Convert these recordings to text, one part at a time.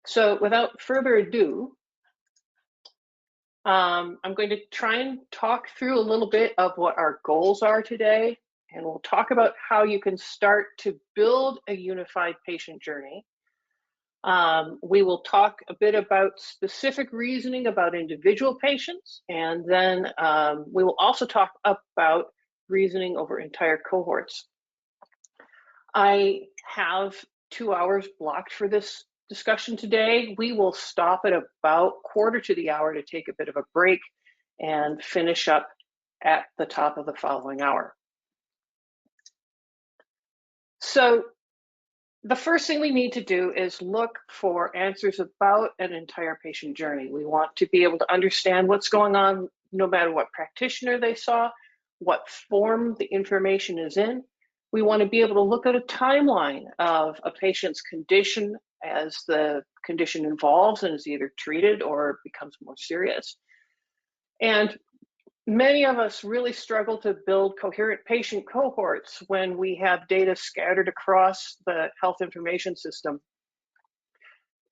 So without further ado, I'm going to try and talk through a little bit of what our goals are today, and we'll talk about how you can start to build a unified patient journey. We will talk a bit about specific reasoning about individual patients, and then we will also talk about reasoning over entire cohorts. I have 2 hours blocked for this discussion today. We will stop at about quarter to the hour to take a bit of a break and finish up at the top of the following hour. So the first thing we need to do is look for answers about an entire patient journey. We want to be able to understand what's going on no matter what practitioner they saw, what form the information is in. We want to be able to look at a timeline of a patient's condition as the condition evolves and is either treated or becomes more serious. And many of us really struggle to build coherent patient cohorts when we have data scattered across the health information system.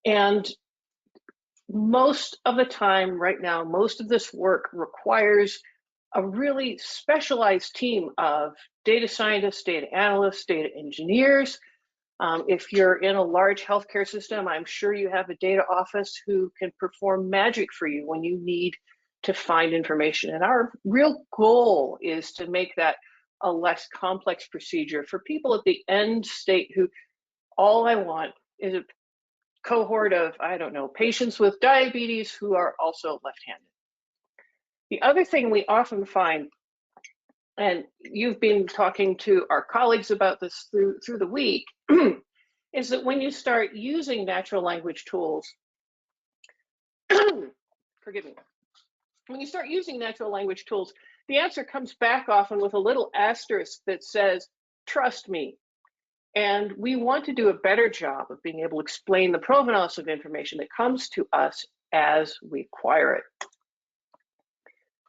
And most of the time right now, most of this work requires a really specialized team of data scientists, data analysts, data engineers. If you're in a large healthcare system, I'm sure you have a data office who can perform magic for you when you need to find information. And our real goal is to make that a less complex procedure for people at the end state who all I want is a cohort of, I don't know, patients with diabetes who are also left-handed. The other thing we often find, and you've been talking to our colleagues about this through the week, is that when you start using natural language tools, forgive me, when you start using natural language tools, the answer comes back often with a little asterisk that says, trust me. And we want to do a better job of being able to explain the provenance of information that comes to us as we acquire it.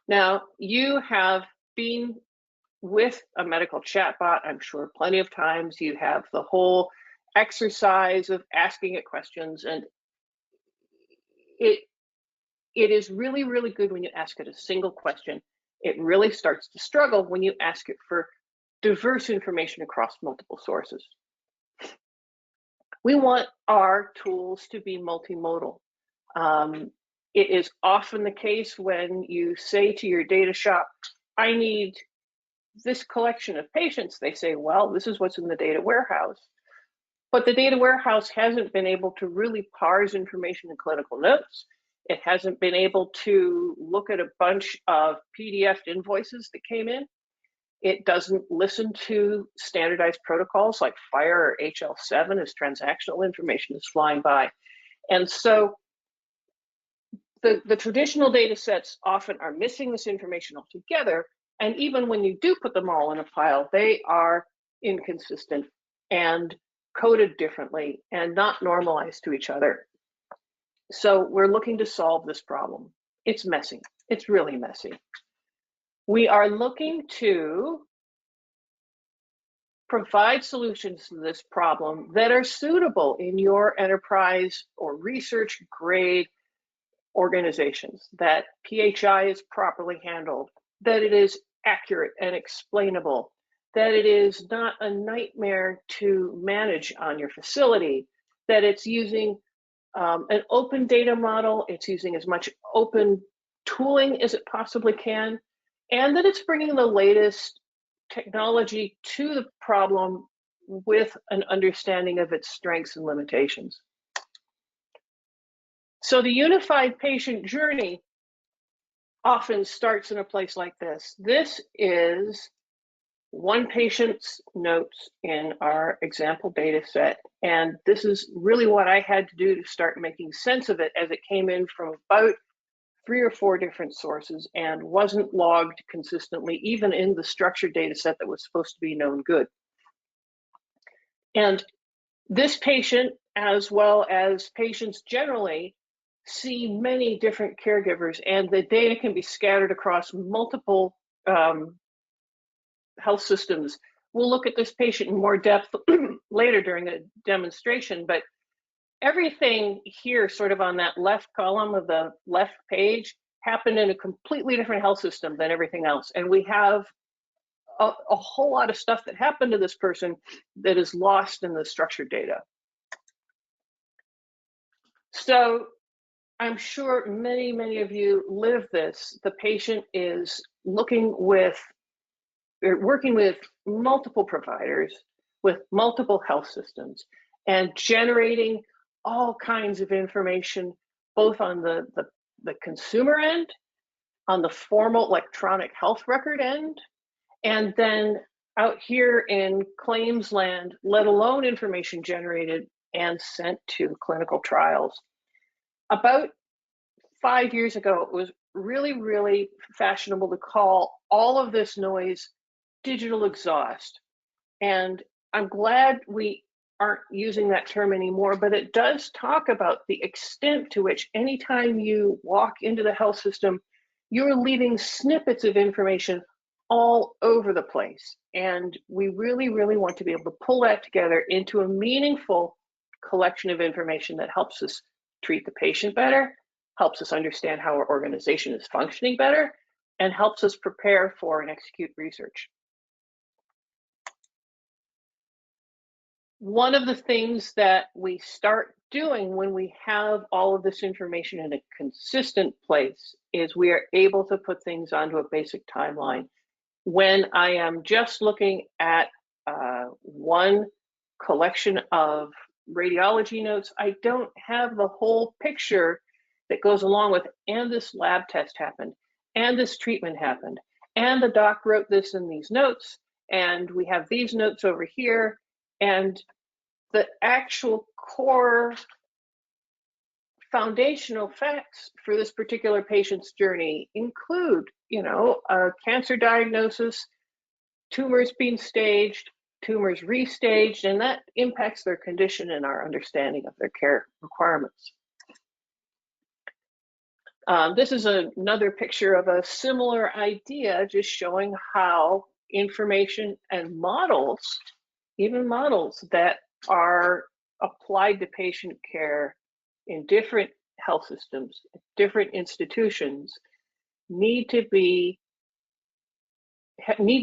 Now, you have been with a medical chatbot, I'm sure plenty of times. You have the whole exercise of asking it questions, and it is really, really good when you ask it a single question. It really starts to struggle when you ask it for diverse information across multiple sources. We want our tools to be multimodal. It is often the case when you say to your data shop, I need this collection of patients. They say, well, this is what's in the data warehouse. But the data warehouse hasn't been able to really parse information in clinical notes. It hasn't been able to look at a bunch of PDF invoices that came in. It doesn't listen to standardized protocols like FHIR or HL7 as transactional information is flying by. And so the traditional data sets often are missing this information altogether. And even when you do put them all in a pile, they are inconsistent and coded differently and not normalized to each other. So we're looking to solve this problem. It's messy. It's really messy. We are looking to provide solutions to this problem that are suitable in your enterprise or research grade organizations, that PHI is properly handled, that it is accurate and explainable, that it is not a nightmare to manage on your facility, that it's using an open data model, it's using as much open tooling as it possibly can, and that it's bringing the latest technology to the problem with an understanding of its strengths and limitations. So the unified patient journey often starts in a place like this. This is one patient's notes in our example data set. And this is really what I had to do to start making sense of it as it came in from about 3 or 4 different sources and wasn't logged consistently, even in the structured data set that was supposed to be known good. And this patient, as well as patients generally, see many different caregivers, and the data can be scattered across multiple health systems. We'll look at this patient in more depth later during the demonstration, but everything here sort of on that left column of the left page happened in a completely different health system than everything else. And we have a whole lot of stuff that happened to this person that is lost in the structured data. So I'm sure many of you live this. The patient is working with multiple providers, with multiple health systems, and generating all kinds of information, both on the consumer end, on the formal electronic health record end, and then out here in claims land, let alone information generated and sent to clinical trials. About 5 years ago, it was really fashionable to call all of this noise digital exhaust. And I'm glad we aren't using that term anymore, but it does talk about the extent to which anytime you walk into the health system, you're leaving snippets of information all over the place. And we really want to be able to pull that together into a meaningful collection of information that helps us treat the patient better, helps us understand how our organization is functioning better, and helps us prepare for and execute research. One of the things that we start doing when we have all of this information in a consistent place is we are able to put things onto a basic timeline. When I am just looking at one collection of radiology notes, I don't have the whole picture that goes along with, and this lab test happened, and this treatment happened, and the doc wrote this in these notes, and we have these notes over here. And the actual core foundational facts for this particular patient's journey include, a cancer diagnosis, tumors being staged, tumors restaged, and that impacts their condition and our understanding of their care requirements. This is another picture of a similar idea, just showing how information and models, even models that are applied to patient care in different health systems, different institutions, need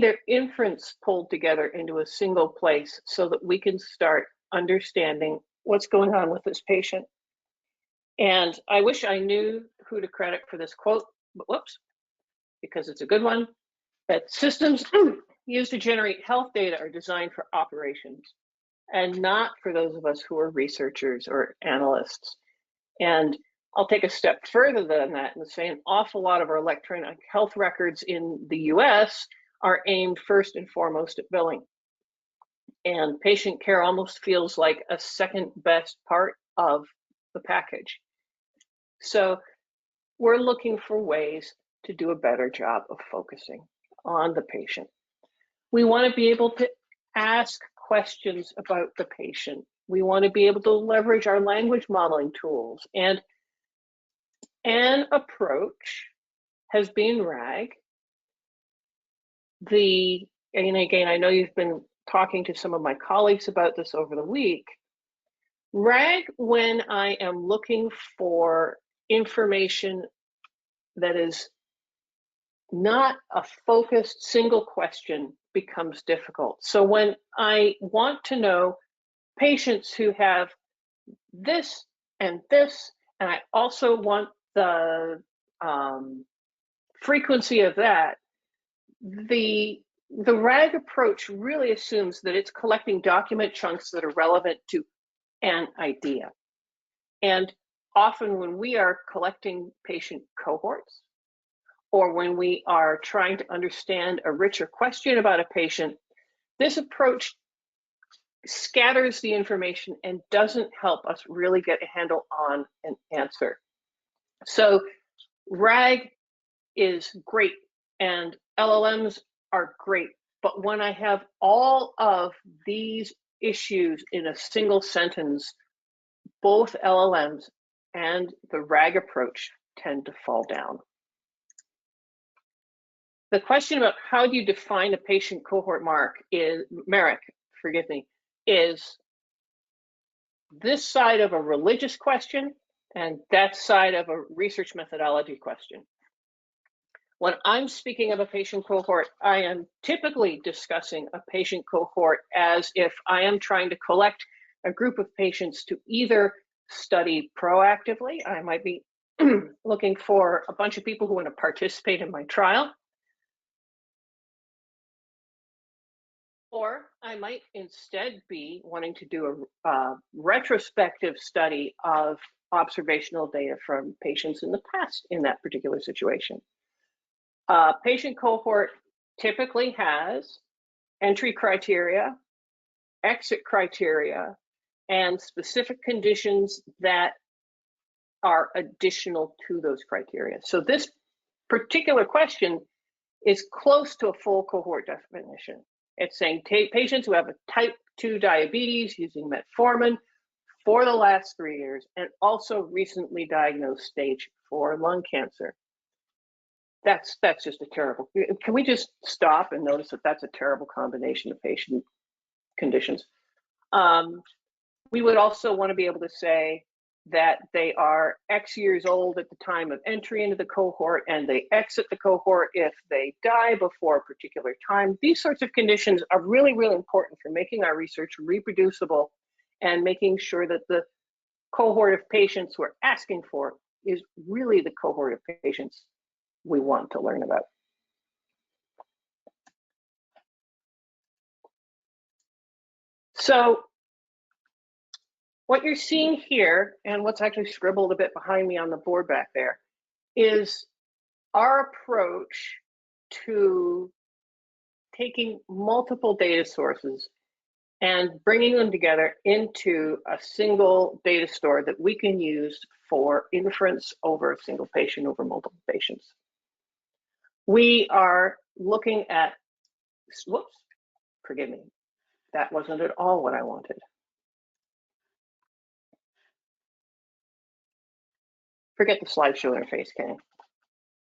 their inference pulled together into a single place so that we can start understanding what's going on with this patient. And I wish I knew who to credit for this quote, but whoops, because it's a good one, that systems used to generate health data are designed for operations and not for those of us who are researchers or analysts. And I'll take a step further than that and say an awful lot of our electronic health records in the US are aimed first and foremost at billing. And patient care almost feels like a second best part of the package. So we're looking for ways to do a better job of focusing on the patient. We want to be able to ask questions about the patient. We want to be able to leverage our language modeling tools. And an approach has been RAG. And again, I know you've been talking to some of my colleagues about this over the week. RAG, when I am looking for information that is not a focused single question, becomes difficult. So when I want to know patients who have this and this, and I also want the frequency of that, the RAG approach really assumes that it's collecting document chunks that are relevant to an idea. And often when we are collecting patient cohorts, or when we are trying to understand a richer question about a patient, this approach scatters the information and doesn't help us really get a handle on an answer. So RAG is great and LLMs are great, but when I have all of these issues in a single sentence, both LLMs and the RAG approach tend to fall down. The question about how do you define a patient cohort merit is this side of a religious question and that side of a research methodology question. When I'm speaking of a patient cohort, I am typically discussing a patient cohort as if I am trying to collect a group of patients to either study proactively. I might be looking for a bunch of people who want to participate in my trial. Or I might instead be wanting to do a retrospective study of observational data from patients in the past in that particular situation. Patient cohort typically has entry criteria, exit criteria, and specific conditions that are additional to those criteria. So this particular question is close to a full cohort definition. It's saying patients who have a type 2 diabetes using metformin for the last 3 years and also recently diagnosed stage 4 lung cancer. That's just a terrible, can we just stop and notice that that's a terrible combination of patient conditions? We would also want to be able to say that they are X years old at the time of entry into the cohort and they exit the cohort if they die before a particular time. These sorts of conditions are really, really important for making our research reproducible and making sure that the cohort of patients we're asking for is really the cohort of patients we want to learn about. So what you're seeing here, and what's actually scribbled a bit behind me on the board back there, is our approach to taking multiple data sources and bringing them together into a single data store that we can use for inference over a single patient over multiple patients. We are looking at, whoops, forgive me, that wasn't at all what I wanted. Forget the slideshow interface, Kenny.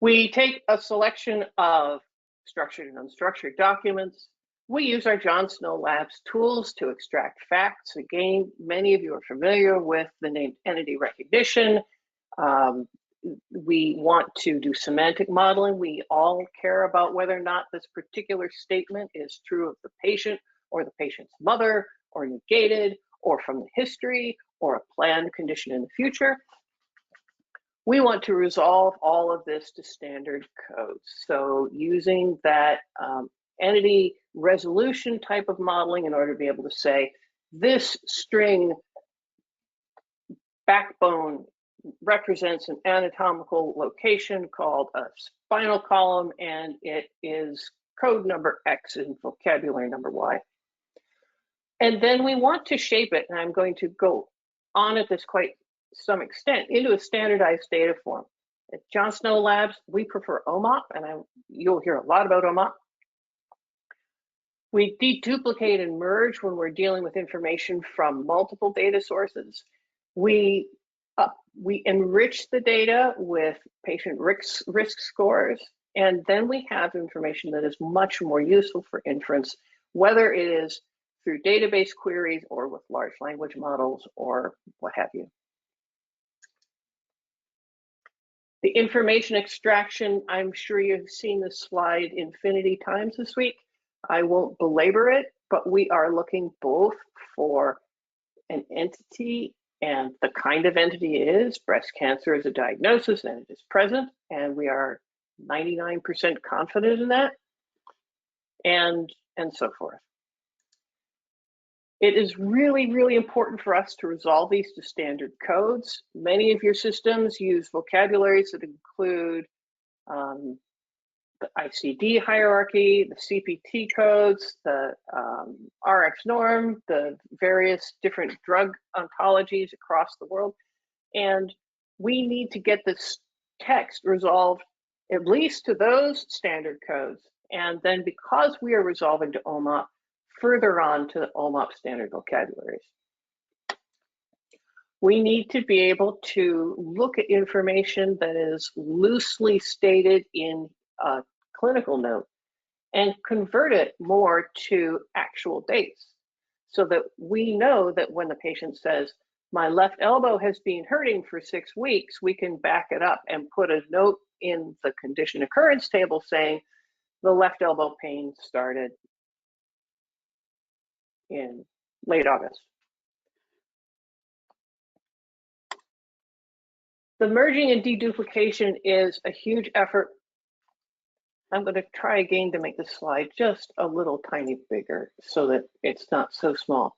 We take a selection of structured and unstructured documents. We use our John Snow Labs tools to extract facts. Again, many of you are familiar with the named entity recognition. We want to do semantic modeling. We all care about whether or not this particular statement is true of the patient or the patient's mother, or negated, or from the history, or a planned condition in the future. We want to resolve all of this to standard codes. So using that entity resolution type of modeling in order to be able to say, this string backbone represents an anatomical location called a spinal column, and it is code number X and vocabulary number Y. And then we want to shape it, and I'm going to go on at this quite some extent, into a standardized data form. At John Snow Labs, we prefer OMOP, and you'll hear a lot about OMOP. We deduplicate and merge when we're dealing with information from multiple data sources. We enrich the data with patient risk scores, and then we have information that is much more useful for inference, whether it is through database queries or with large language models or what have you. The information extraction, I'm sure you've seen this slide infinity times this week. I won't belabor it, but we are looking both for an entity and the kind of entity it is. Breast cancer is a diagnosis and it is present, and we are 99% confident in that, and so forth. It is really, really important for us to resolve these to standard codes. Many of your systems use vocabularies that include the ICD hierarchy, the CPT codes, the RX norm, the various different drug ontologies across the world. And we need to get this text resolved at least to those standard codes. And then because we are resolving to OMOP, further on to the OMOP standard vocabularies. We need to be able to look at information that is loosely stated in a clinical note and convert it more to actual dates, so that we know that when the patient says, my left elbow has been hurting for 6 weeks, we can back it up and put a note in the condition occurrence table saying the left elbow pain started in late August. The merging and deduplication is a huge effort. I'm going to try again to make the slide just a little tiny bigger so that it's not so small.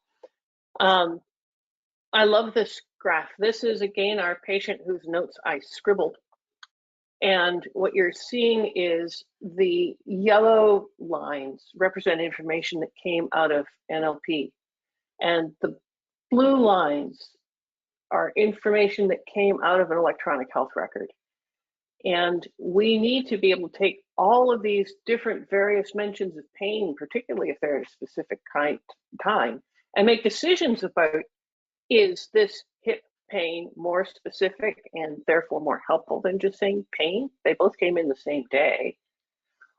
I love this graph. This is again our patient whose notes I scribbled. And what you're seeing is the yellow lines represent information that came out of NLP. And the blue lines are information that came out of an electronic health record. And we need to be able to take all of these different various mentions of pain, particularly if they're at a specific time, and make decisions about, is this hip pain more specific and therefore more helpful than just saying pain? They both came in the same day.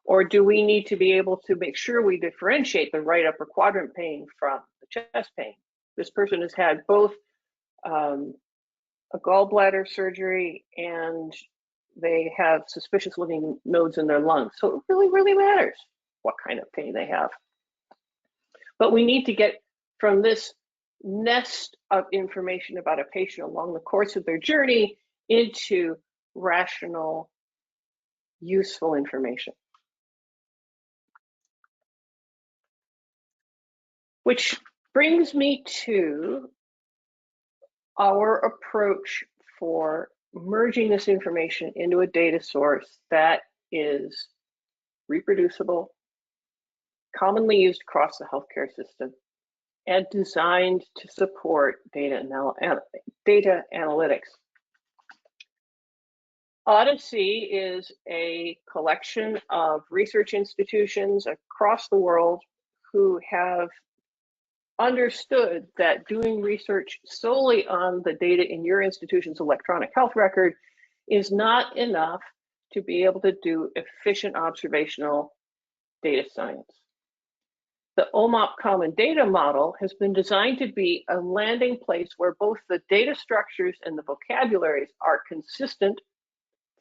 Or do we need to be able to make sure we differentiate the right upper quadrant pain from the chest pain? This person has had both a gallbladder surgery and they have suspicious looking nodes in their lungs. So it really, really matters what kind of pain they have. But we need to get from this nest of information about a patient along the course of their journey into rational, useful information. Which brings me to our approach for merging this information into a data source that is reproducible, commonly used across the healthcare system, and designed to support data analytics. Odyssey is a collection of research institutions across the world who have understood that doing research solely on the data in your institution's electronic health record is not enough to be able to do efficient observational data science. The OMOP Common Data Model has been designed to be a landing place where both the data structures and the vocabularies are consistent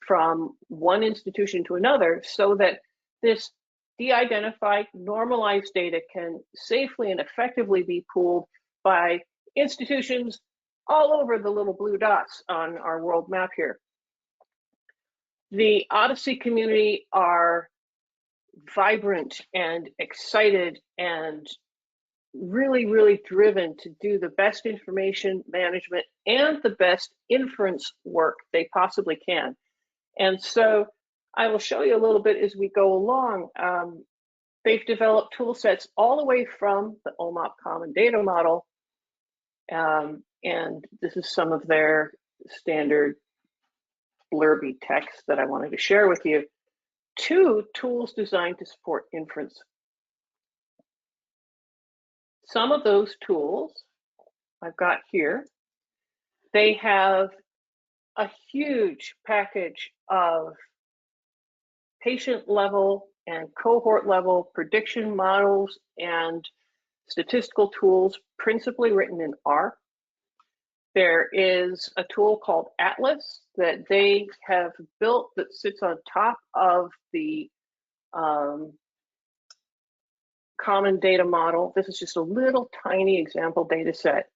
from one institution to another, so that this de-identified, normalized data can safely and effectively be pooled by institutions all over the little blue dots on our world map here. The Odyssey community are vibrant and excited and really, really driven to do the best information management and the best inference work they possibly can. And so I will show you a little bit as we go along. They've developed tool sets all the way from the OMOP Common Data Model, and this is some of their standard blurby text that I wanted to share with you, to tools designed to support inference. Some of those tools I've got here, they have a huge package of patient level and cohort level prediction models and statistical tools, principally written in R. There is a tool called Atlas that they have built that sits on top of the Common Data Model. This is just a little tiny example data set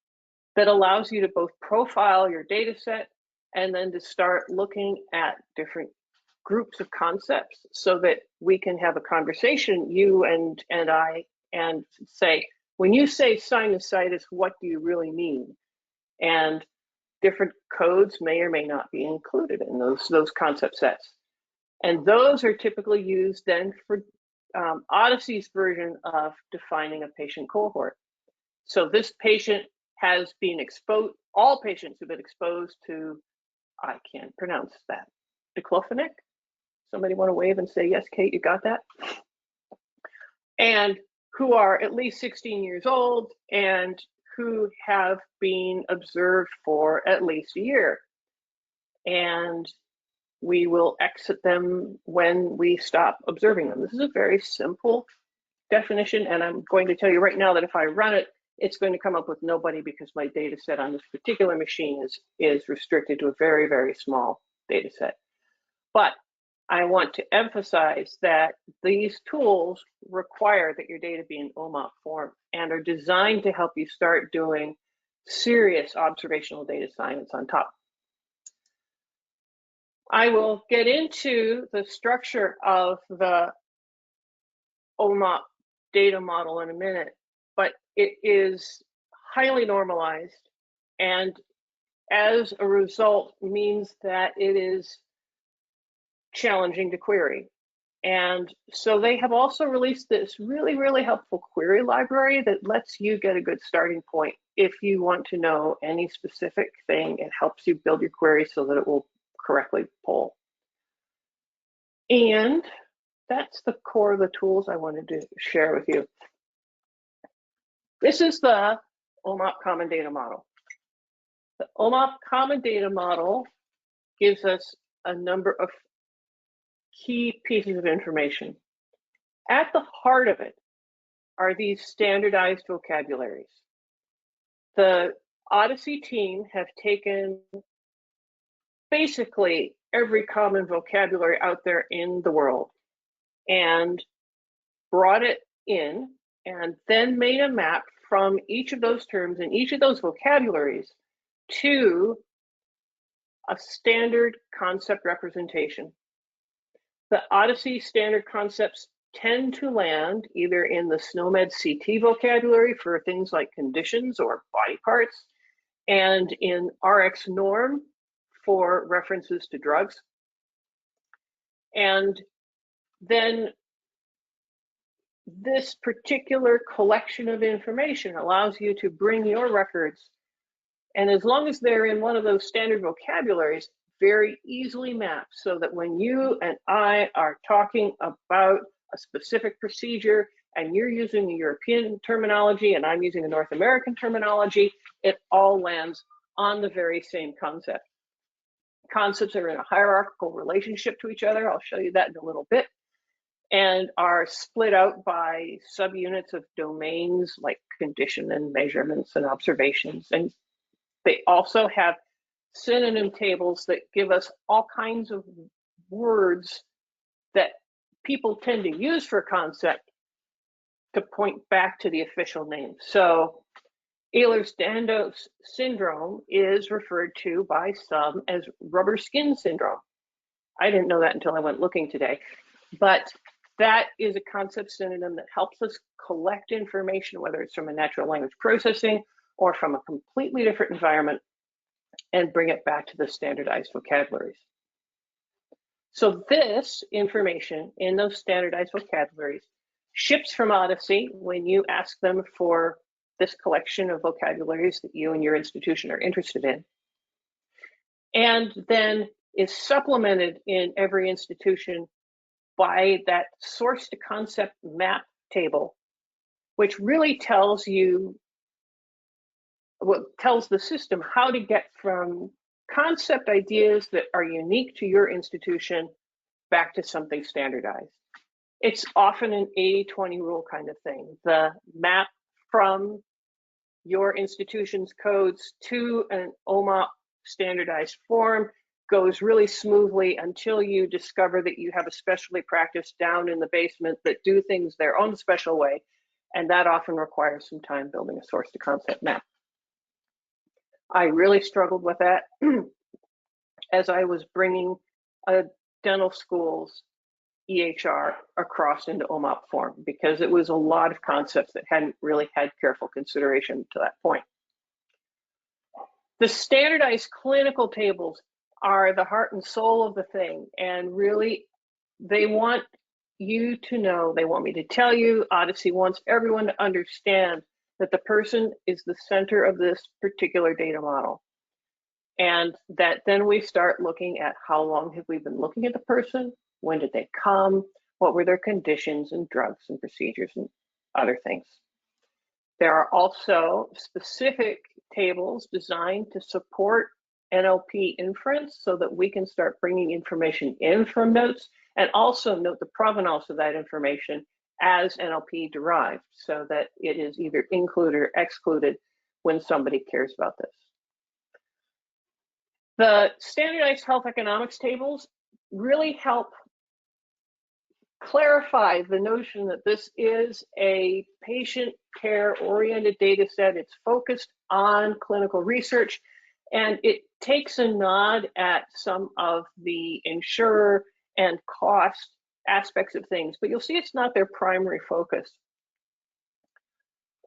that allows you to both profile your data set and then to start looking at different groups of concepts so that we can have a conversation, you and I, and say, when you say sinusitis, what do you really mean? And different codes may or may not be included in those concept sets. And those are typically used then for Odyssey's version of defining a patient cohort. So this patient has been exposed, all patients have been exposed to, I can't pronounce that, diclofenac? Somebody want to wave and say, yes, Kate, you got that? And who are at least 16 years old and who have been observed for at least a year. And we will exit them when we stop observing them. This is a very simple definition, and I'm going to tell you right now that if I run it, it's going to come up with nobody because my data set on this particular machine is restricted to a very, very small data set. But I want to emphasize that these tools require that your data be in OMOP form and are designed to help you start doing serious observational data science on top. I will get into the structure of the OMOP data model in a minute, but it is highly normalized, and as a result means that it is challenging to query. And so they have also released this really, really helpful query library that lets you get a good starting point. If you want to know any specific thing, it helps you build your query so that it will correctly poll. And that's the core of the tools I wanted to share with you. This is the OMOP Common Data Model. The OMOP Common Data Model gives us a number of key pieces of information. At the heart of it are these standardized vocabularies. The Odyssey team have taken basically every common vocabulary out there in the world and brought it in and then made a map from each of those terms and each of those vocabularies to a standard concept representation. The Odyssey standard concepts tend to land either in the SNOMED CT vocabulary for things like conditions or body parts, and in RxNorm for references to drugs. And then this particular collection of information allows you to bring your records, and as long as they're in one of those standard vocabularies, very easily mapped so that when you and I are talking about a specific procedure and you're using the European terminology and I'm using the North American terminology, it all lands on the very same concept. Concepts are in a hierarchical relationship to each other. I'll show you that in a little bit, and are split out by subunits of domains like condition and measurements and observations. And they also have synonym tables that give us all kinds of words that people tend to use for concept to point back to the official name. So Ehlers-Danlos syndrome is referred to by some as rubber skin syndrome. I didn't know that until I went looking today, but that is a concept synonym that helps us collect information, whether it's from a natural language processing or from a completely different environment, and bring it back to the standardized vocabularies. So this information in those standardized vocabularies ships from Odyssey when you ask them for this collection of vocabularies that you and your institution are interested in, and then is supplemented in every institution by that source to concept map table, which really tells you, tells the system how to get from concept ideas that are unique to your institution back to something standardized. It's often an 80-20 rule kind of thing. The map from your institution's codes to an OMOP standardized form goes really smoothly until you discover that you have a specialty practice down in the basement that do things their own special way, and that often requires some time building a source to concept map. I really struggled with that as I was bringing a dental school's EHR across into OMOP form, because it was a lot of concepts that hadn't really had careful consideration to that point. The standardized clinical tables are the heart and soul of the thing, and really they want you to know, they want me to tell you, Odyssey wants everyone to understand that the person is the center of this particular data model. And that then we start looking at how long have we been looking at the person, when did they come, what were their conditions and drugs and procedures and other things. There are also specific tables designed to support NLP inference so that we can start bringing information in from notes and also note the provenance of that information as NLP derived so that it is either included or excluded when somebody cares about this. The standardized health economics tables really help clarify the notion that this is a patient care oriented data set. It's focused on clinical research, and it takes a nod at some of the insurer and cost aspects of things, but you'll see it's not their primary focus.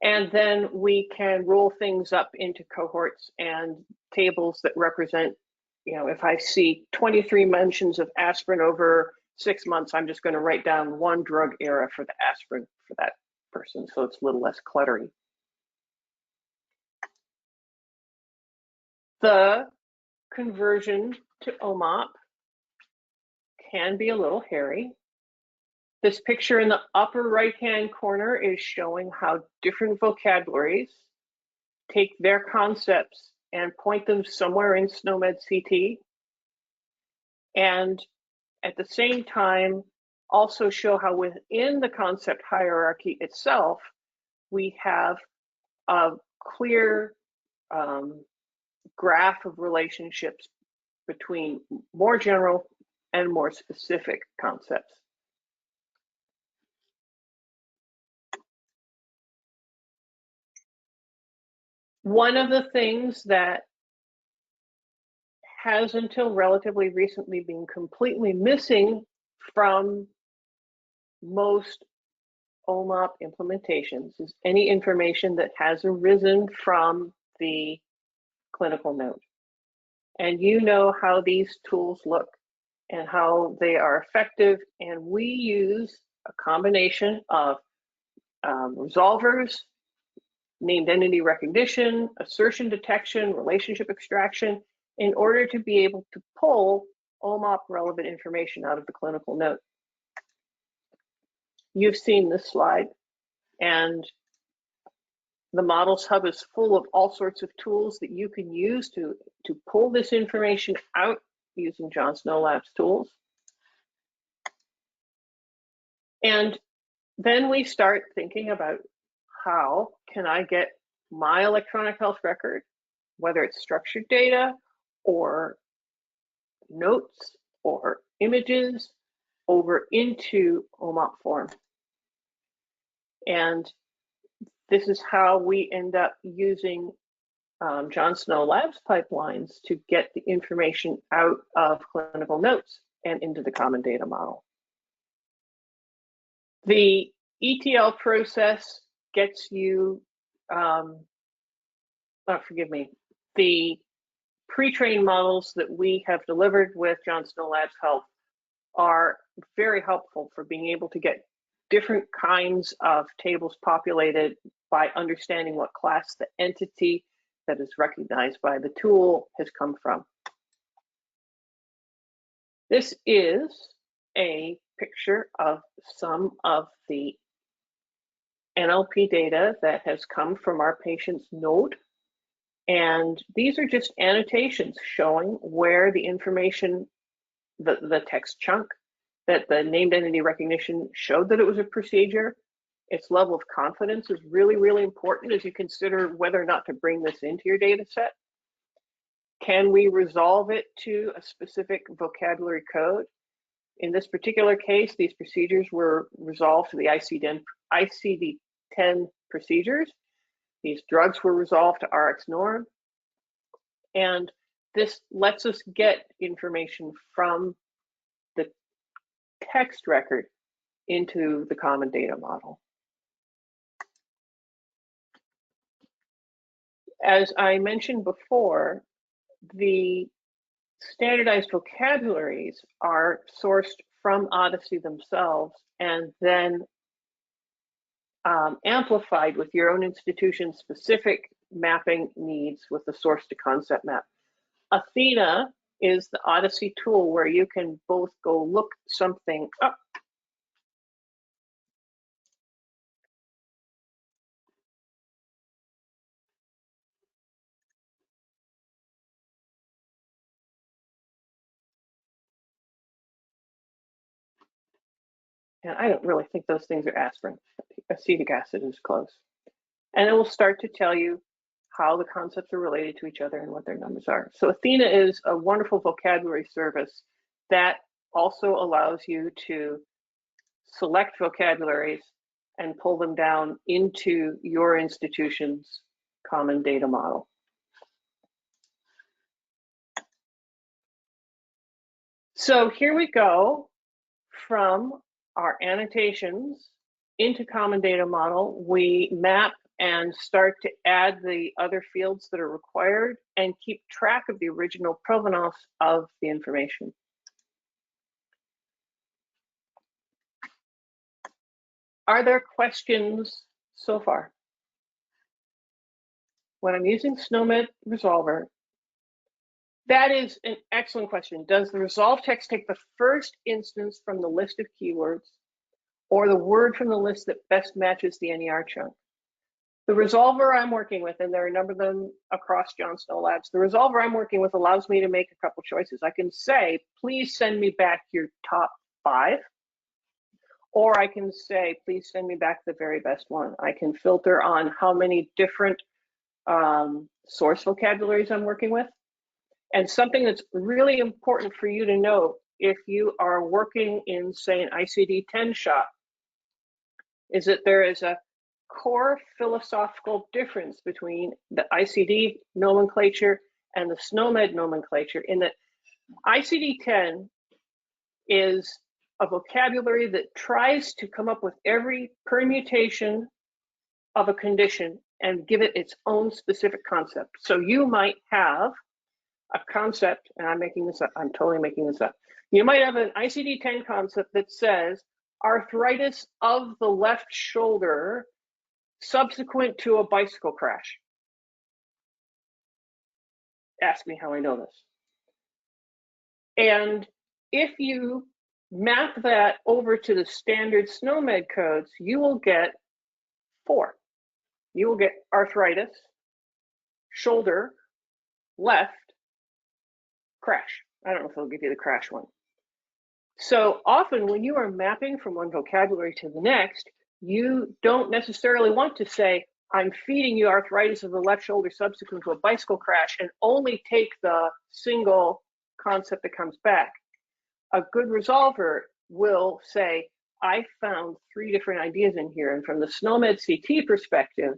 And then we can roll things up into cohorts and tables that represent, if I see 23 mentions of aspirin over 6 months, I'm just going to write down one drug era for the aspirin for that person, so it's a little less cluttery. The conversion to OMOP can be a little hairy. This picture in the upper right-hand corner is showing how different vocabularies take their concepts and point them somewhere in SNOMED CT, and at the same time also show how within the concept hierarchy itself, we have a clear graph of relationships between more general and more specific concepts. One of the things that has until relatively recently been completely missing from most OMOP implementations is any information that has arisen from the clinical note. And you know how these tools look and how they are effective, and we use a combination of resolvers, named entity recognition, assertion detection, relationship extraction, in order to be able to pull OMOP relevant information out of the clinical note. You've seen this slide, and the Models Hub is full of all sorts of tools that you can use to pull this information out using John Snow Labs tools. And then we start thinking about how can I get my electronic health record, whether it's structured data or notes or images, over into OMOP form. And this is how we end up using John Snow Labs pipelines to get the information out of clinical notes and into the common data model. The ETL process gets you, the pre-trained models that we have delivered with John Snow Labs Health are very helpful for being able to get different kinds of tables populated by understanding what class the entity that is recognized by the tool has come from. This is a picture of some of the NLP data that has come from our patient's node. And these are just annotations showing where the information, the text chunk, that the named entity recognition showed that it was a procedure. Its level of confidence is really, really important as you consider whether or not to bring this into your data set. Can we resolve it to a specific vocabulary code? In this particular case, these procedures were resolved to the ICD-10 procedures. These drugs were resolved to RX norm. And this lets us get information from the text record into the common data model. As I mentioned before, the standardized vocabularies are sourced from Odyssey themselves and then amplified with your own institution's specific mapping needs with the source to concept map. Athena is the Odyssey tool where you can both go look something up And I don't really think those things are aspirin. Acetic acid is close. And it will start to tell you how the concepts are related to each other and what their numbers are. So Athena is a wonderful vocabulary service that also allows you to select vocabularies and pull them down into your institution's common data model. So here we go from our annotations into common data model. We map and start to add the other fields that are required and keep track of the original provenance of the information. Are there questions so far? When I'm using SNOMED Resolver, that is an excellent question. Does the resolve text take the first instance from the list of keywords or the word from the list that best matches the NER chunk? The resolver I'm working with, and there are a number of them across John Snow Labs, the resolver I'm working with allows me to make a couple choices. I can say, please send me back your top 5, or I can say, please send me back the very best one. I can filter on how many different source vocabularies I'm working with. And something that's really important for you to know if you are working in, say, an ICD-10 shop, is that there is a core philosophical difference between the ICD nomenclature and the SNOMED nomenclature, in that ICD-10 is a vocabulary that tries to come up with every permutation of a condition and give it its own specific concept. So you might have a concept, and I'm making this up, I'm totally making this up. You might have an ICD-10 concept that says arthritis of the left shoulder subsequent to a bicycle crash. Ask me how I know this. And if you map that over to the standard SNOMED codes, you will get 4. You will get arthritis, shoulder, left, crash. I don't know if they'll give you the crash one. So often when you are mapping from one vocabulary to the next, you don't necessarily want to say, I'm feeding you arthritis of the left shoulder subsequent to a bicycle crash, and only take the single concept that comes back. A good resolver will say, I found 3 different ideas in here, and from the SNOMED CT perspective,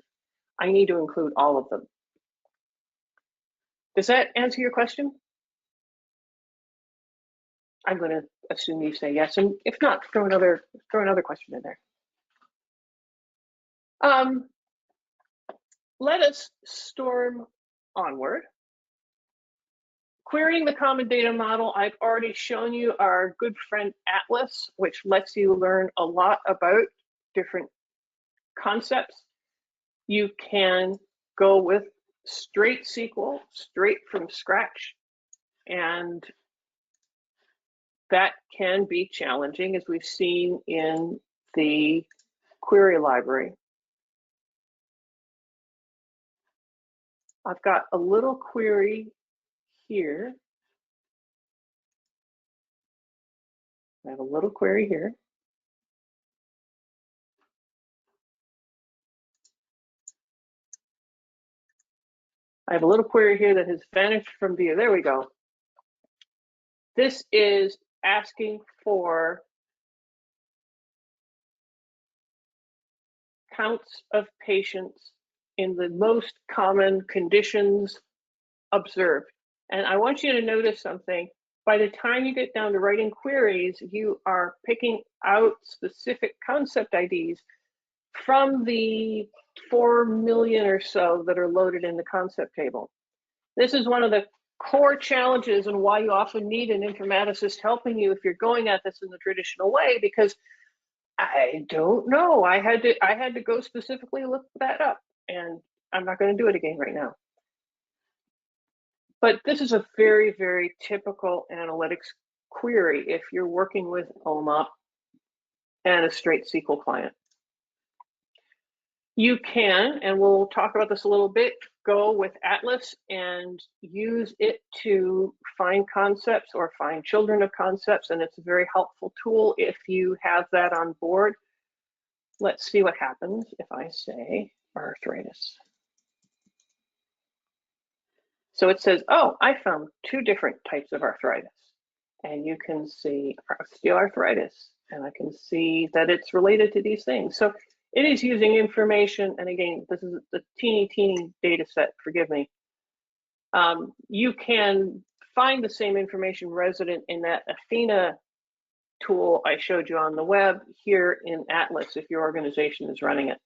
I need to include all of them. Does that answer your question? I'm going to assume you say yes, and if not, throw another question in there. Let us storm onward. Querying the common data model, I've already shown you our good friend Atlas, which lets you learn a lot about different concepts. You can go with straight SQL, straight from scratch, and that can be challenging, as we've seen in the query library. I've got a little query here. I have a little query here. I have a little query here that has vanished from view. There we go. This is asking for counts of patients in the most common conditions observed. And I want you to notice something. By the time you get down to writing queries, you are picking out specific concept IDs from the 4 million or so that are loaded in the concept table. This is one of the core challenges and why you often need an informaticist helping you if you're going at this in the traditional way, because I don't know. I had to go specifically look that up, and I'm not going to do it again right now. But this is a very, very typical analytics query if you're working with OMOP and a straight SQL client. You can, and we'll talk about this a little bit, go with Atlas and use it to find concepts or find children of concepts, and it's a very helpful tool if you have that on board. Let's see what happens if I say arthritis. So it says, oh, I found 2 different types of arthritis. And you can see osteoarthritis, and I can see that it's related to these things. So it is using information, and again, this is a teeny data set, forgive me. You can find the same information resident in that Athena tool I showed you on the web here in Atlas if your organization is running it.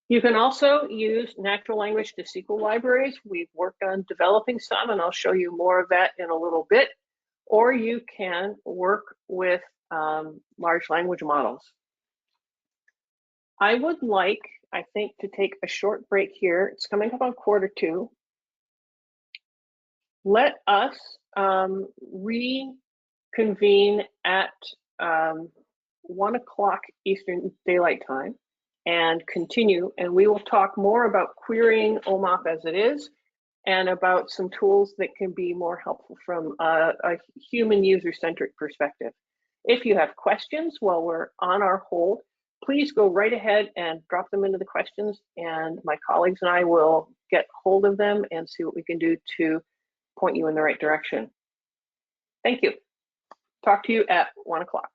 You can also use natural language to SQL libraries. We've worked on developing some, and I'll show you more of that in a little bit. Or you can work with large language models. I would like, I think, to take a short break here. It's coming up on 1:45. Let us reconvene at 1 o'clock Eastern Daylight Time and continue, and we will talk more about querying OMOP as it is and about some tools that can be more helpful from a human user-centric perspective. If you have questions while we're on our hold, please go right ahead and drop them into the questions, and my colleagues and I will get hold of them and see what we can do to point you in the right direction. Thank you. Talk to you at 1 o'clock.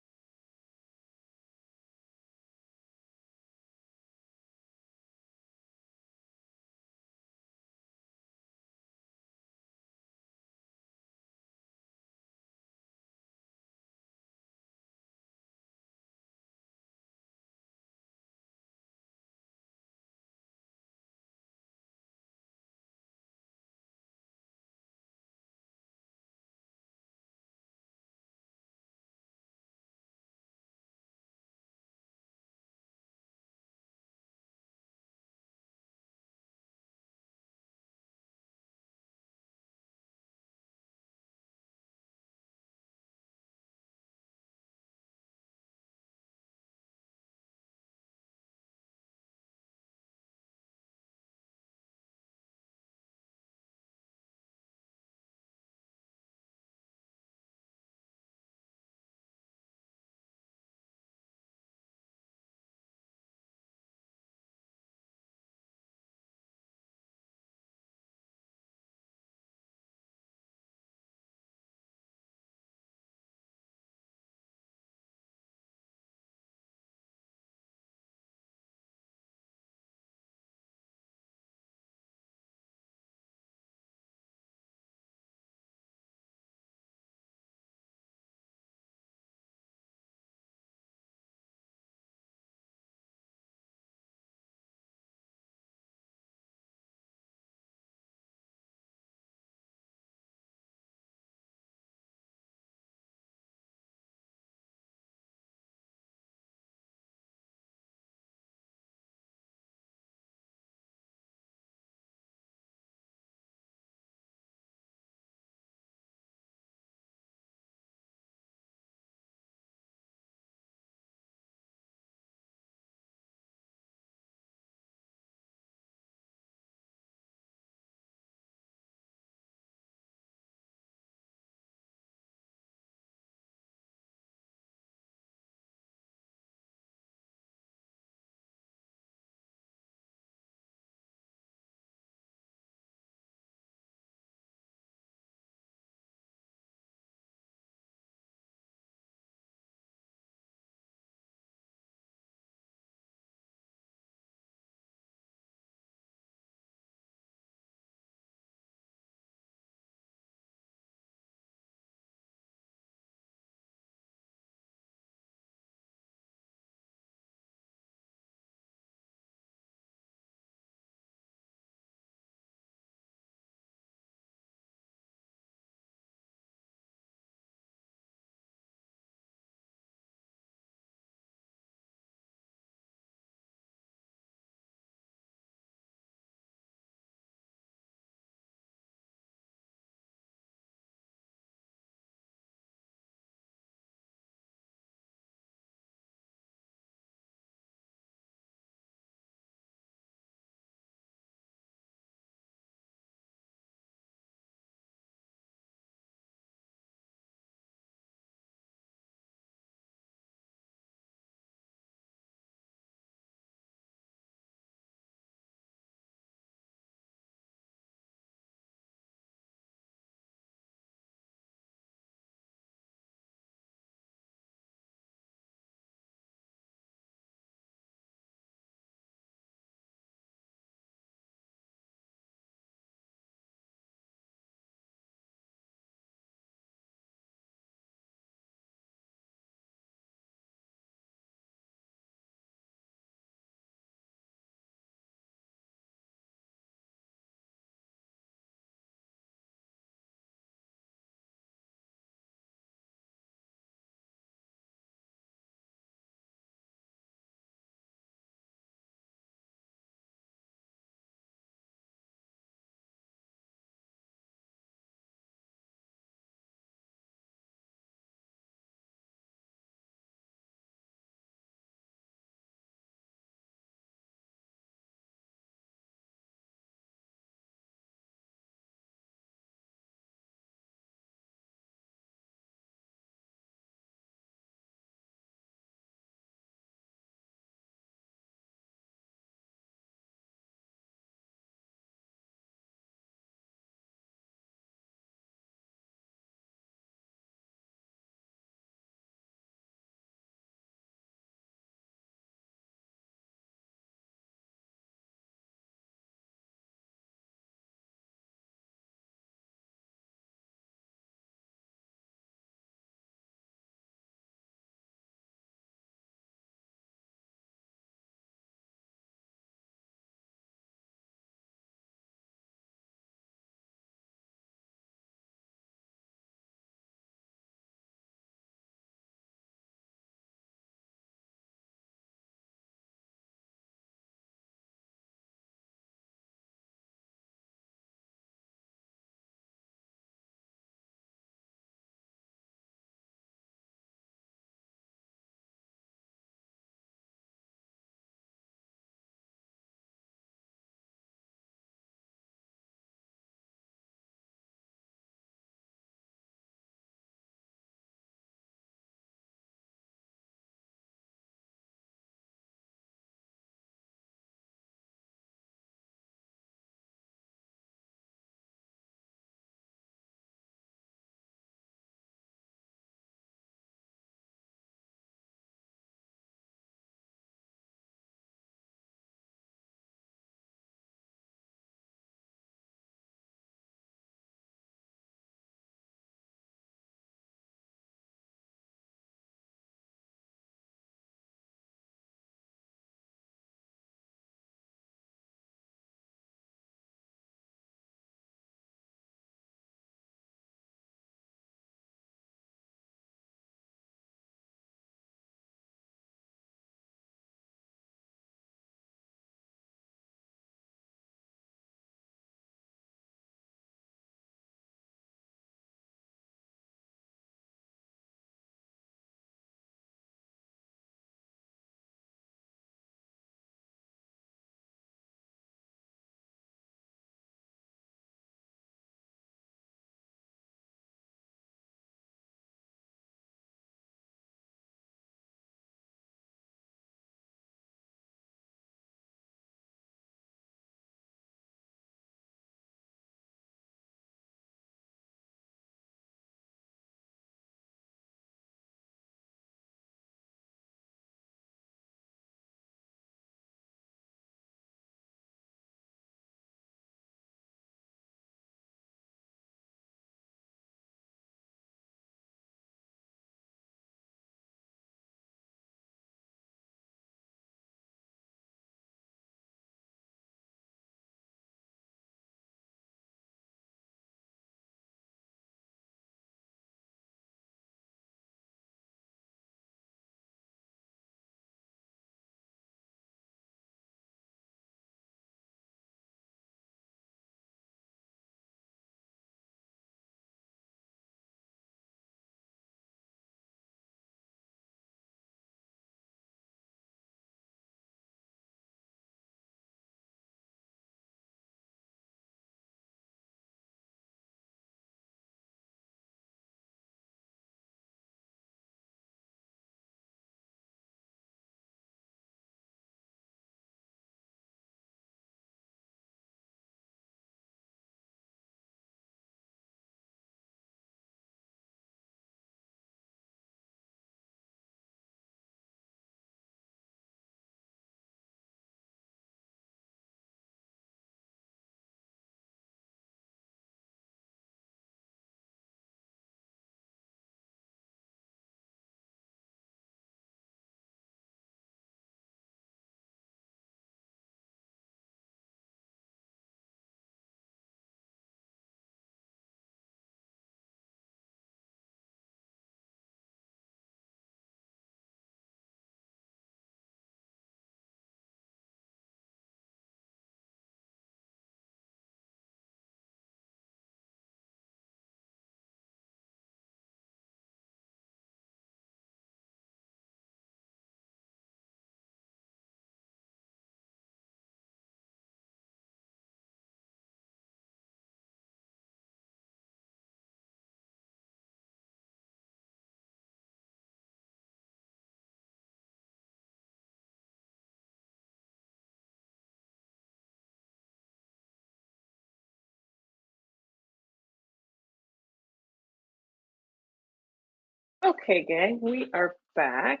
Okay, gang, we are back.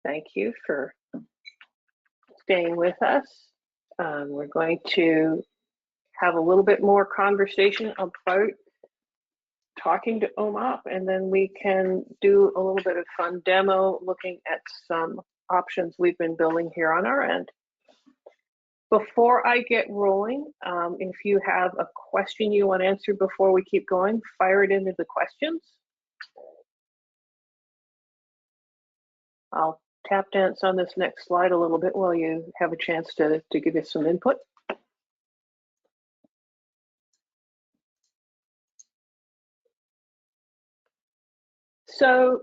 Thank you for staying with us. We're going to have a little bit more conversation about talking to OMOP, and then we can do a little bit of fun demo looking at some options we've been building here on our end. Before I get rolling, if you have a question you want answered before we keep going, fire it into the questions. I'll tap dance on this next slide a little bit while you have a chance to give us some input. So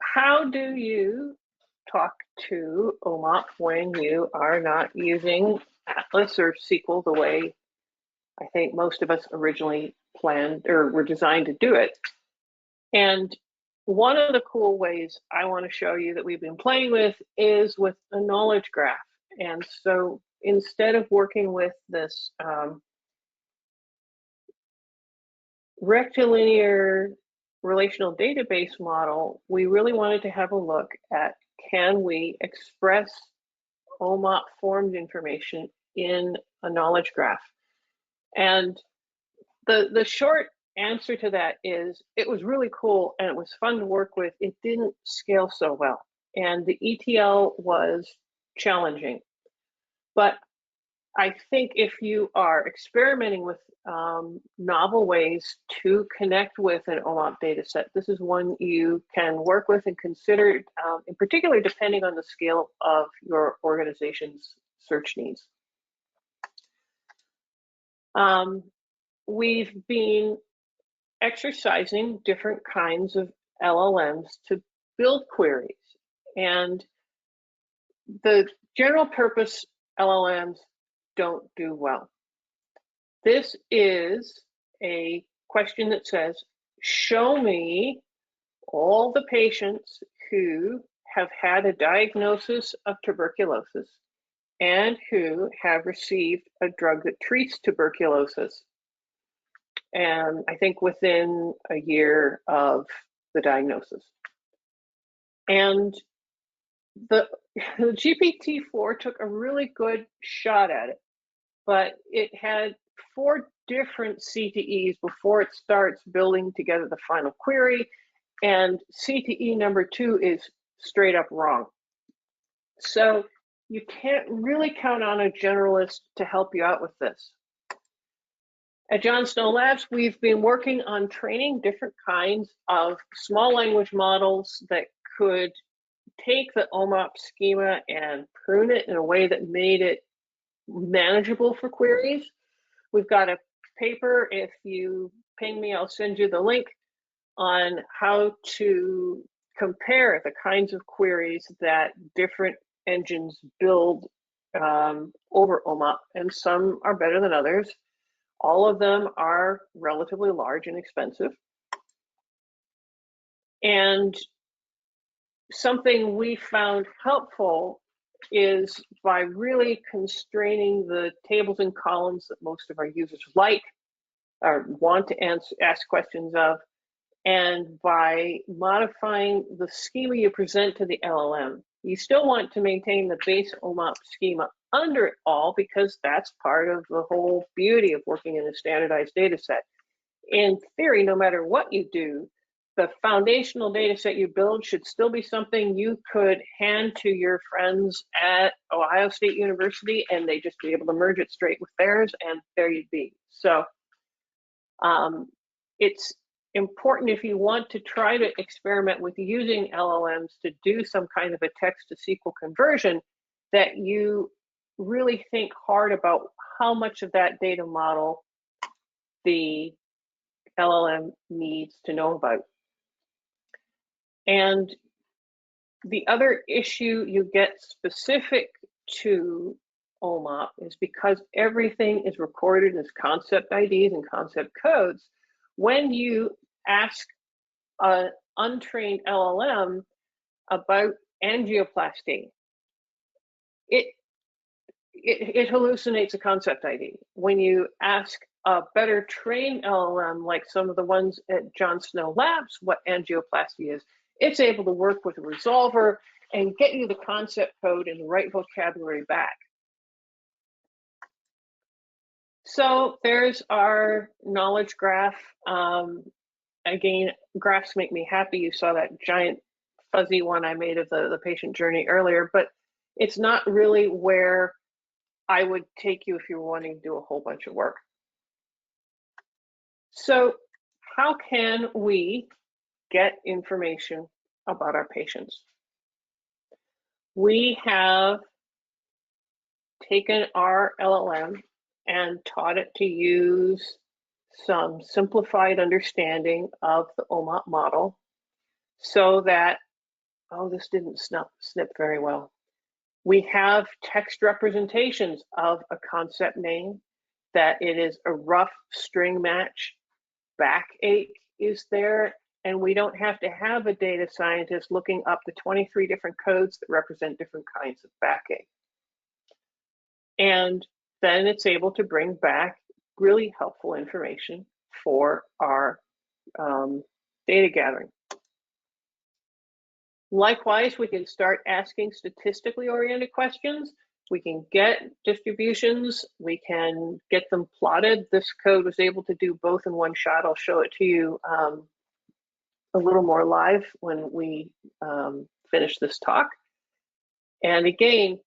how do you talk to OMOP when you are not using Atlas or SQL the way I think most of us originally planned or were designed to do it? And one of the cool ways I want to show you that we've been playing with is with a knowledge graph. And so instead of working with this rectilinear relational database model, we really wanted to have a look at, can we express OMOP formed information in a knowledge graph? And the short answer to that is, it was really cool and it was fun to work with. It didn't scale so well, and the ETL was challenging. But I think if you are experimenting with novel ways to connect with an OMOP data set, this is one you can work with and consider, in particular, depending on the scale of your organization's search needs. We've been exercising different kinds of LLMs to build queries, and the general purpose LLMs don't do well. This is a question that says, show me all the patients who have had a diagnosis of tuberculosis and who have received a drug that treats tuberculosis, and I think within a year of the diagnosis. And the GPT-4 took a really good shot at it, but it had 4 different CTEs before it starts building together the final query, and CTE number 2 is straight up wrong. So you can't really count on a generalist to help you out with this. At John Snow Labs, we've been working on training different kinds of small language models that could take the OMOP schema and prune it in a way that made it manageable for queries. We've got a paper, if you ping me, I'll send you the link, on how to compare the kinds of queries that different engines build over OMOP, and some are better than others. All of them are relatively large and expensive. And something we found helpful is by really constraining the tables and columns that most of our users like or want to ask questions of, and by modifying the schema you present to the LLM. You still want to maintain the base OMOP schema under it all, because that's part of the whole beauty of working in a standardized data set. In theory, no matter what you do, the foundational data set you build should still be something you could hand to your friends at Ohio State University, and they just be able to merge it straight with theirs, and there you'd be. So it's important, if you want to try to experiment with using LLMs to do some kind of a text to SQL conversion, that you really think hard about how much of that data model the LLM needs to know about. And the other issue you get specific to OMOP is, because everything is recorded as concept IDs and concept codes, when you ask an untrained LLM about angioplasty, it hallucinates a concept ID. When you ask a better trained LLM, like some of the ones at John Snow Labs, what angioplasty is, it's able to work with a resolver and get you the concept code and the right vocabulary back. So there's our knowledge graph. Again, graphs make me happy. You saw that giant fuzzy one I made of the patient journey earlier, but it's not really where I would take you if you were wanting to do a whole bunch of work. So how can we get information about our patients? We have taken our LLM and taught it to use some simplified understanding of the OMOP model so that, oh, this didn't snip very well. We have text representations of a concept name, that it is a rough string match, backache is there, and we don't have to have a data scientist looking up the 23 different codes that represent different kinds of backache. And then it's able to bring back really helpful information for our data gathering. Likewise, we can start asking statistically oriented questions. We can get distributions. We can get them plotted. This code was able to do both in one shot. I'll show it to you a little more live when we finish this talk. And again,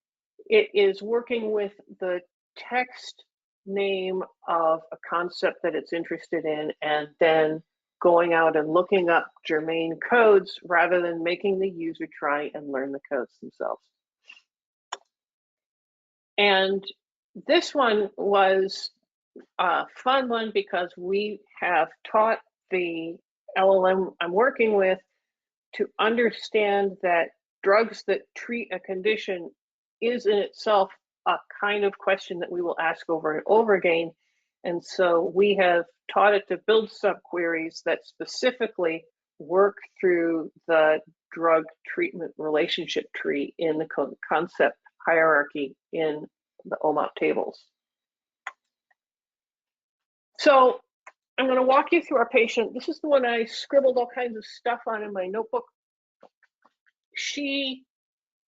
it is working with the text name of a concept that it's interested in, and then going out and looking up germane codes rather than making the user try and learn the codes themselves. And this one was a fun one because we have taught the LLM I'm working with to understand that drugs that treat a condition is in itself a kind of question that we will ask over and over again. And so we have taught it to build subqueries that specifically work through the drug treatment relationship tree in the concept hierarchy in the OMOP tables. So I'm going to walk you through our patient. This is the one I scribbled all kinds of stuff on in my notebook. She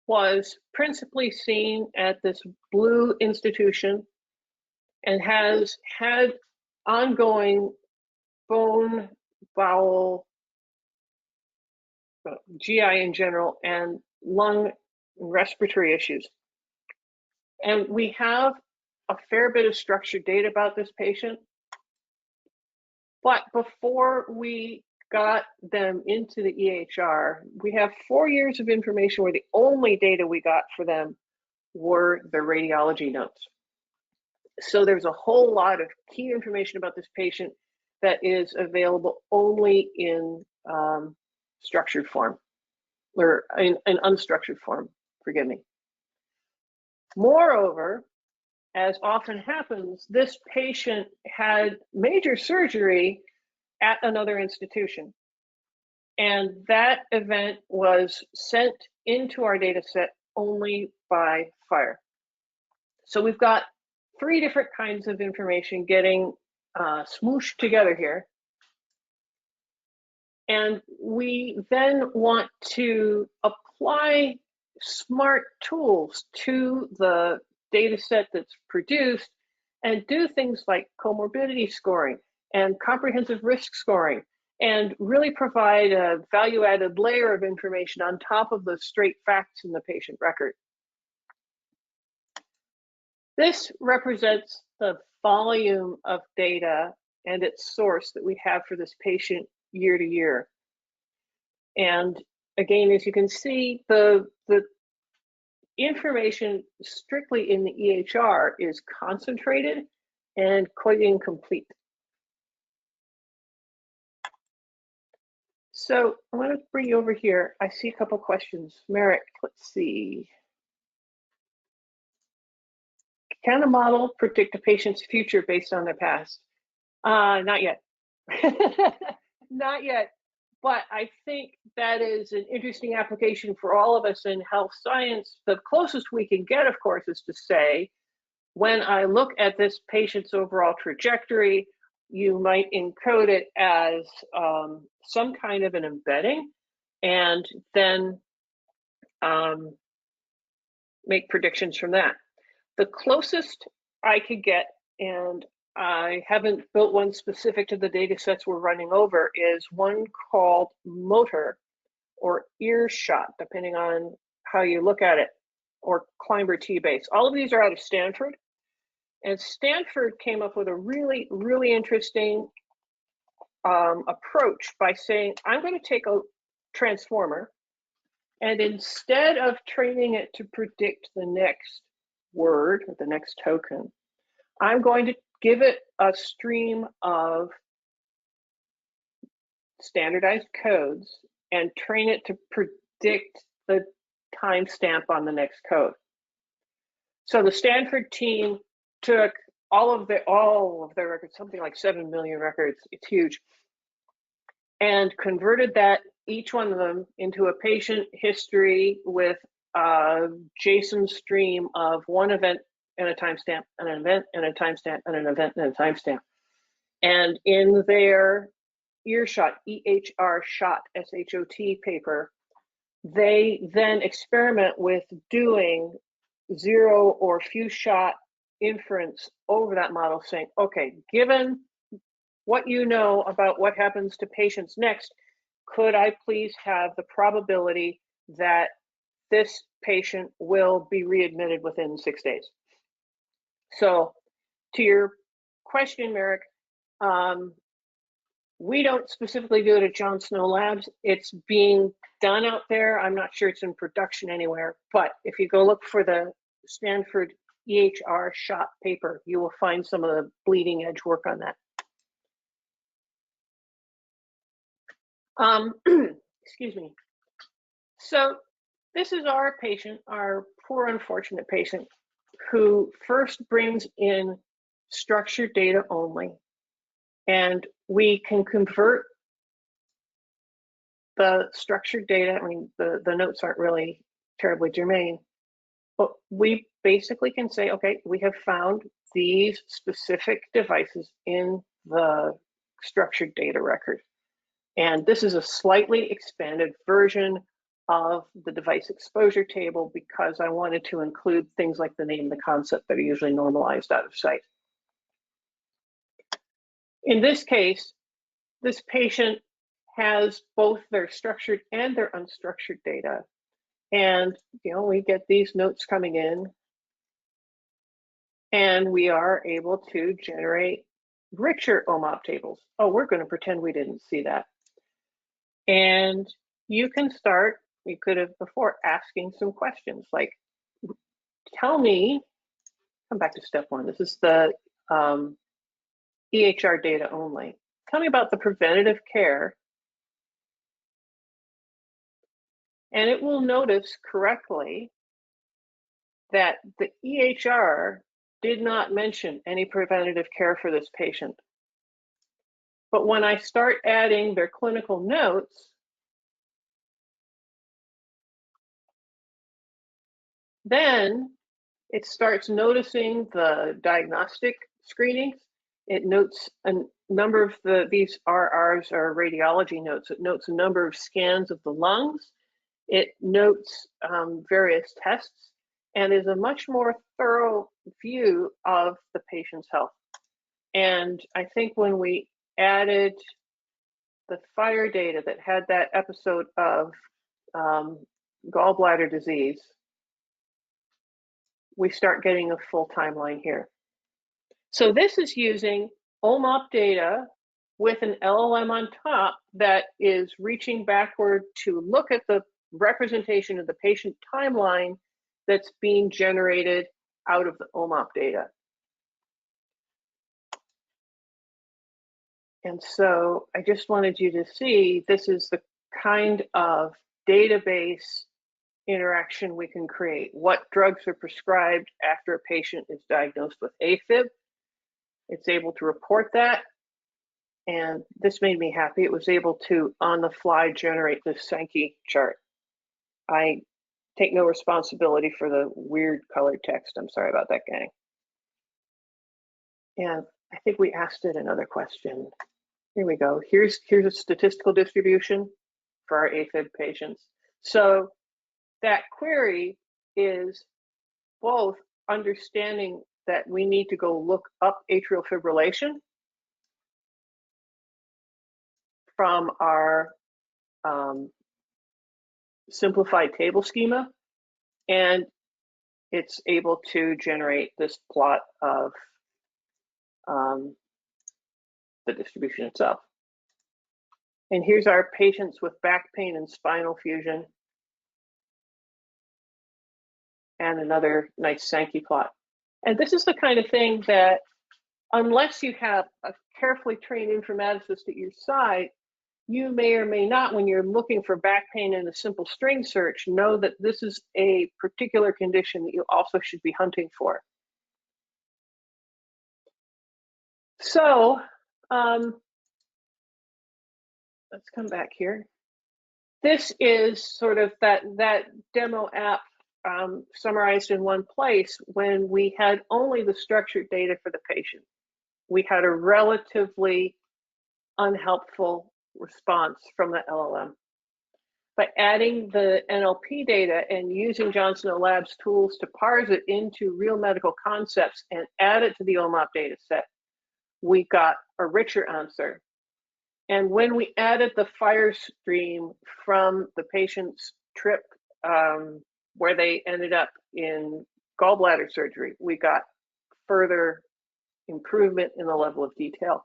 was principally seen at this Blue institution and has had ongoing bone, bowel, GI in general, and lung respiratory issues. And we have a fair bit of structured data about this patient. But before we got them into the EHR, we have 4 years of information where the only data we got for them were the radiology notes. So there's a whole lot of key information about this patient that is available only in structured form, or in unstructured form, forgive me. Moreover, as often happens, this patient had major surgery at another institution. And that event was sent into our data set only by FHIR. So we've got 3 different kinds of information getting smooshed together here. And we then want to apply smart tools to the data set that's produced and do things like comorbidity scoring and comprehensive risk scoring, and really provide a value-added layer of information on top of the straight facts in the patient record. This represents the volume of data and its source that we have for this patient year to year. And again, as you can see, the information strictly in the EHR is concentrated and quite incomplete. So I'm going to bring you over here. I see a couple questions. Merrick, let's see. Can a model predict a patient's future based on their past? Not yet. Not yet. But I think that is an interesting application for all of us in health science. The closest we can get, of course, is to say, when I look at this patient's overall trajectory, you might encode it as some kind of an embedding, and then make predictions from that. The closest I could get, and I haven't built one specific to the data sets we're running over, is one called Motor or Earshot, depending on how you look at it, or Climber T-Base. All of these are out of Stanford. And Stanford came up with a really, really interesting approach by saying, I'm going to take a transformer, and instead of training it to predict the next word or the next token, I'm going to give it a stream of standardized codes and train it to predict the timestamp on the next code. So the Stanford team took all of their records, something like 7 million records, it's huge, and converted that, each one of them, into a patient history with a JSON stream of one event and a timestamp, and an event and a timestamp, and an event and a timestamp. And in their Earshot, EHR shot, SHOT paper, they then experiment with doing zero or few shot inference over that model, saying, okay, given what you know about what happens to patients next, could I please have the probability that this patient will be readmitted within 6 days? So to your question, Merrick, we don't specifically do it at John Snow Labs. It's being done out there. I'm not sure it's in production anywhere, but if you go look for the Stanford EHR shot paper, you will find some of the bleeding edge work on that. Excuse me. So this is our patient, our poor unfortunate patient, who first brings in structured data only, and we can convert the structured data. I mean, the notes aren't really terribly germane, but we basically can say, okay, we have found these specific devices in the structured data record. And this is a slightly expanded version of the device exposure table because I wanted to include things like the name, the concept that are usually normalized out of sight. In this case, this patient has both their structured and their unstructured data. And we get these notes coming in, and we are able to generate richer OMOP tables. Oh, we're going to pretend we didn't see that. And you can start, you could have before, asking some questions like, tell me, come back to step one. This is the EHR data only. Tell me about the preventative care. And it will notice correctly that the EHR did not mention any preventative care for this patient. But when I start adding their clinical notes, then it starts noticing the diagnostic screenings. It notes a number of these RRs are radiology notes. It notes a number of scans of the lungs. It notes various tests and is a much more thorough view of the patient's health. And I think when we added the FHIR data that had that episode of gallbladder disease, we start getting a full timeline here. So this is using OMOP data with an LLM on top that is reaching backward to look at the representation of the patient timeline that's being generated out of the OMOP data. And so I just wanted you to see this is the kind of database interaction we can create. What drugs are prescribed after a patient is diagnosed with AFib? It's able to report that. And this made me happy. It was able to, on the fly, generate this Sankey chart. I take no responsibility for the weird colored text. I'm sorry about that, gang. And I think we asked it another question. Here we go. Here's a statistical distribution for our AFib patients. So that query is both understanding that we need to go look up atrial fibrillation from our simplified table schema, and it's able to generate this plot of the distribution itself. And here's our patients with back pain and spinal fusion, and another nice Sankey plot. And this is the kind of thing that, unless you have a carefully trained informaticist at your side, you may or may not, when you're looking for back pain in a simple string search, know that this is a particular condition that you also should be hunting for. So let's come back here. This is sort of that demo app summarized in one place when we had only the structured data for the patient. We had a relatively unhelpful response from the LLM. By adding the NLP data and using Johnson & Labs tools to parse it into real medical concepts and add it to the OMOP data set, we got a richer answer. And when we added the fire stream from the patient's trip where they ended up in gallbladder surgery, we got further improvement in the level of detail.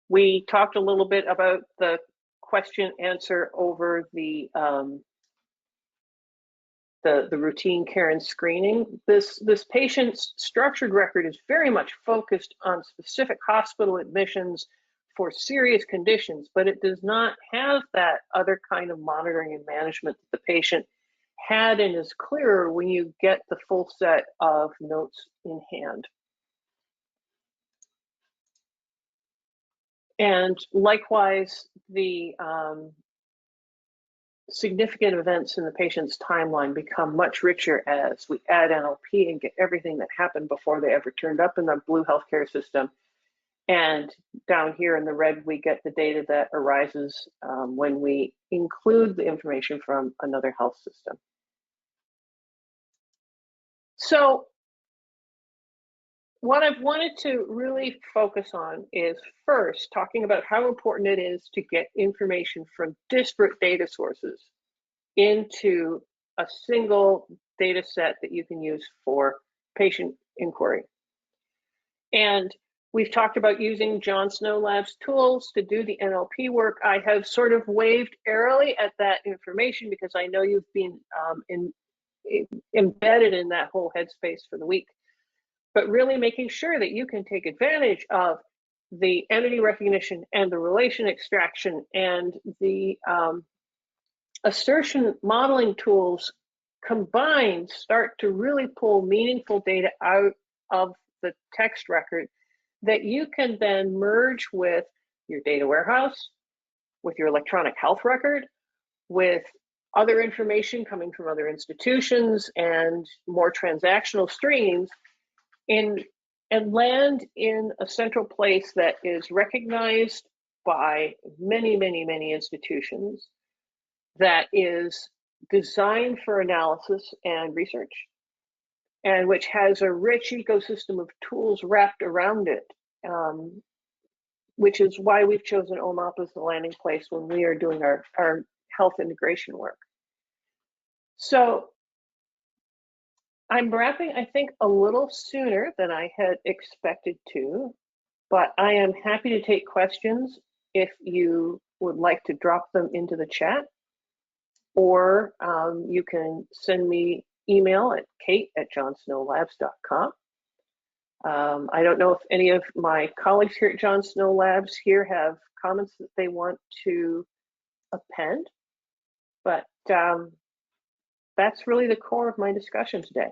We talked a little bit about the question answer over the routine care and screening. This patient's structured record is very much focused on specific hospital admissions for serious conditions, but it does not have that other kind of monitoring and management that the patient had and is clearer when you get the full set of notes in hand. And likewise, the significant events in the patient's timeline become much richer as we add NLP and get everything that happened before they ever turned up in the Blue healthcare system. And down here in the red, we get the data that arises when we include the information from another health system. So what I've wanted to really focus on is first talking about how important it is to get information from disparate data sources into a single data set that you can use for patient inquiry. And we've talked about using John Snow Labs tools to do the NLP work. I have sort of waved airily at that information because I know you've been embedded in that whole headspace for the week. But really making sure that you can take advantage of the entity recognition and the relation extraction and the assertion modeling tools combined start to really pull meaningful data out of the text record that you can then merge with your data warehouse, with your electronic health record, with other information coming from other institutions and more transactional streams, and land in a central place that is recognized by many, many, many institutions, that is designed for analysis and research, and which has a rich ecosystem of tools wrapped around it, which is why we've chosen OMOP as the landing place when we are doing our health integration work. So I'm wrapping, I think, a little sooner than I had expected to, but I am happy to take questions if you would like to drop them into the chat, or you can send me email at kate@johnsnowlabs.com. I don't know if any of my colleagues here at John Snow Labs here have comments that they want to append, but that's really the core of my discussion today.